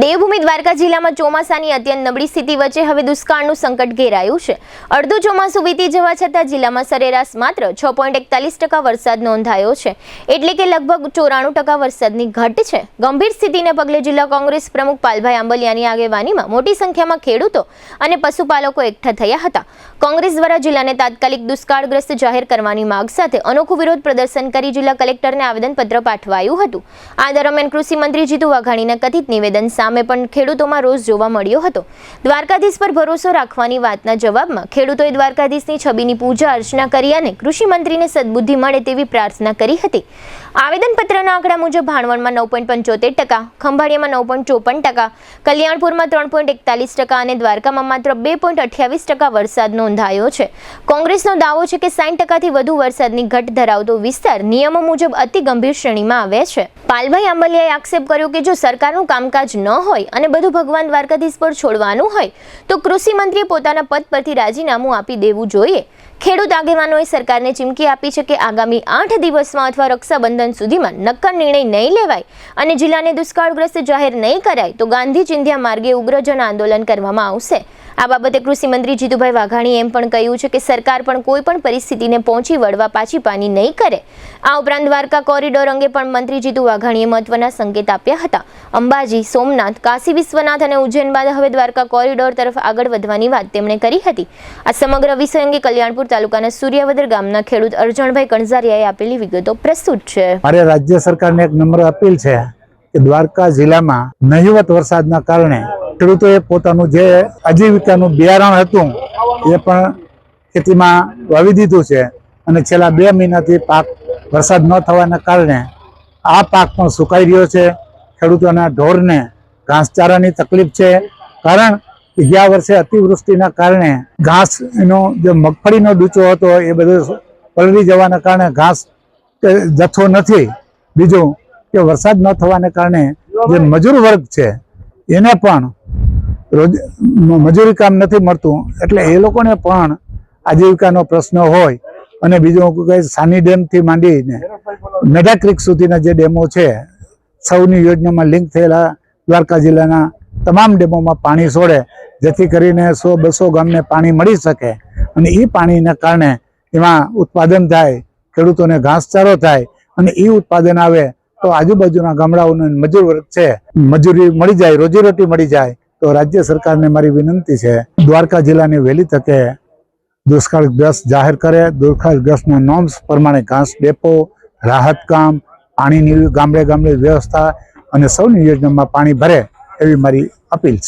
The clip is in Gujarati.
દેવભૂમિ દ્વારકા જિલ્લામાં ચોમાસાની અત્યંત નબળી સ્થિતિ વચ્ચે હવે દુષ્કાળનું સંકટ ઘેરાયું છે। અડધું ચોમાસું વીતી જવા છતાં જિલ્લામાં સરેરાશ માત્ર 6.41% વરસાદ નોંધાયો છે, એટલે કે લગભગ 94% વરસાદની ઘટ છે। ગંભીર સ્થિતિને પગલે જિલ્લા કોંગ્રેસ પ્રમુખ પાલભાઈ આંબલિયાની આગેવાનીમાં મોટી સંખ્યામાં ખેડૂતો અને પશુપાલકો એકઠા થયા હતા। કોંગ્રેસ દ્વારા જિલ્લાને તાત્કાલિક દુષ્કાળગ્રસ્ત જાહેર કરવાની માંગ સાથે અનોખું વિરોધ પ્રદર્શન કરી જિલ્લા કલેક્ટરને આવેદનપત્ર પાઠવાયું હતું। આ દરમિયાન કૃષિ મંત્રી જીતુ વાઘાણીના કથિત નિવેદન સામે પણ ખેડૂતોમાં રોષ જોવા મળ્યો હતો। દ્વારકાધીશ પર ભરોસો રાખવાની વાતના જવાબમાં ખેડૂતોએ દ્વારકાધીશની છબીની પૂજા અર્ચના કરી અને કૃષિ મંત્રીને સદબુદ્ધિ મળે તેવી પ્રાર્થના કરી હતી। આવેદનપત્રના આંકડા મુજબ ભાણવડમાં 9.75%, ખંભાળિયામાં 9.54%, કલ્યાણપુરમાં 3.41% અને દ્વારકામાં માત્ર 2.28% વરસાદ નોંધાયો છે। કોંગ્રેસનો દાવો છે કે 60%થી વધુ વરસાદની ઘટ ધરાવતો વિસ્તાર નિયમો મુજબ અતિ ગંભીર શ્રેણીમાં આવે છે। પાલભાઈ આંબલિયાએ આક્ષેપ કર્યો કે જો સરકારનું કામકાજ ન હોય અને બધું ભગવાન દ્વારકાધીશ પર છોડવાનું હોય તો કૃષિ મંત્રીએ પોતાના પદ પરથી રાજીનામું આપી દેવું જોઈએ। ખેડૂત આગેવાનોએ સરકારને ચીમકી આપી છે કે આગામી 8 દિવસમાં અથવા રક્ષાબંધન સુધીમાં નક્કર નિર્ણય નહીં લેવાય અને જિલ્લાને દુષ્કાળગ્રસ્ત જાહેર નહીં કરાય તો ગાંધી ચિંધ્યા માર્ગે ઉગ્ર જન આંદોલન કરવામાં આવશે। આ બાબતે કૃષિ મંત્રી જીતુભાઈ વાઘાણીએ એમ પણ કહ્યું છે કે સરકાર પણ કોઈ પણ પરિસ્થિતિને પહોંચી વળવા પાછી પાની નહીં કરે। આ ઉપરાંત દ્વારકા કોરિડોર અંગે પણ મંત્રી જીતુ વાઘાણીએ મહત્વના સંકેત આપ્યા હતા। અંબાજી, સોમનાથ, કાશી વિશ્વનાથ અને ઉજ્જૈન બાદ હવે દ્વારકા કોરિડોર તરફ આગળ વધવાની વાત તેમણે કરી હતી। આ સમગ્ર વિષય અંગે કલ્યાણપુર તાલુકાના સૂર્યાવદર ગામના ખેડૂત અરજણભાઈ કણઝારિયાએ આપેલી વિગતો પ્રસ્તુત છે। મારે રાજ્ય સરકારને એક નમ્ર અપીલ છે કે દ્વારકા જિલ્લામાં નહિવત વરસાદના કારણે ખેડૂતોએ પોતાનું જે આજીવિકાનું બિયારણ હતું એ પણ ખેતીમાં વાવી દીધું છે અને છેલ્લા 2 મહિનાથી પાક વરસાદ ન થવાના કારણે આ પાક પણ સુકાઈ રહ્યો છે। ખેડૂતોના ઢોરને ઘાસચારાની તકલીફ છે, કારણ કે ગયા વર્ષે અતિવૃષ્ટિના કારણે ઘાસ એનો જે મગફળીનો ડૂચો હતો એ બધો પલળી જવાના કારણે ઘાસ જથ્થો નથી। બીજું કે વરસાદ ન થવાને કારણે જે મજૂર વર્ગ છે એને પણ મજૂરી કામ નથી મળતું, એટલે એ લોકોને પણ આજીવિકાનો પ્રશ્ન હોય। અને બીજું કે સાની ડેમથી માંડીને મેઢા ક્રીક સુધીના જે ડેમો છે સૌની યોજનામાં લિંક થયેલા દ્વારકા જિલ્લાના તમામ ડેમોમાં પાણી છોડે જેથી કરીને 100-200 ગામને પાણી મળી શકે અને એ પાણીના કારણે એમાં ઉત્પાદન થાય, ખેડૂતોને ઘાસચારો થાય અને એ ઉત્પાદન આવે તો આજુબાજુના ગામડાઓને મજૂર વર્ગ છે મજૂરી મળી જાય, રોજીરોટી મળી જાય। તો રાજ્ય સરકારને મારી વિનંતી છે દ્વારકા જિલ્લાની વહેલી તકે દુષ્કાળગ્રસ્ત જાહેર કરે। દુષ્કાળગ્રસ્તના નોર્મ્સ પ્રમાણે ઘાસ ડેપો, રાહત કામ, પાણીની ગામડે ગામડે વ્યવસ્થા અને સૌની યોજનામાં પાણી ભરે એવી મારી અપીલ છે।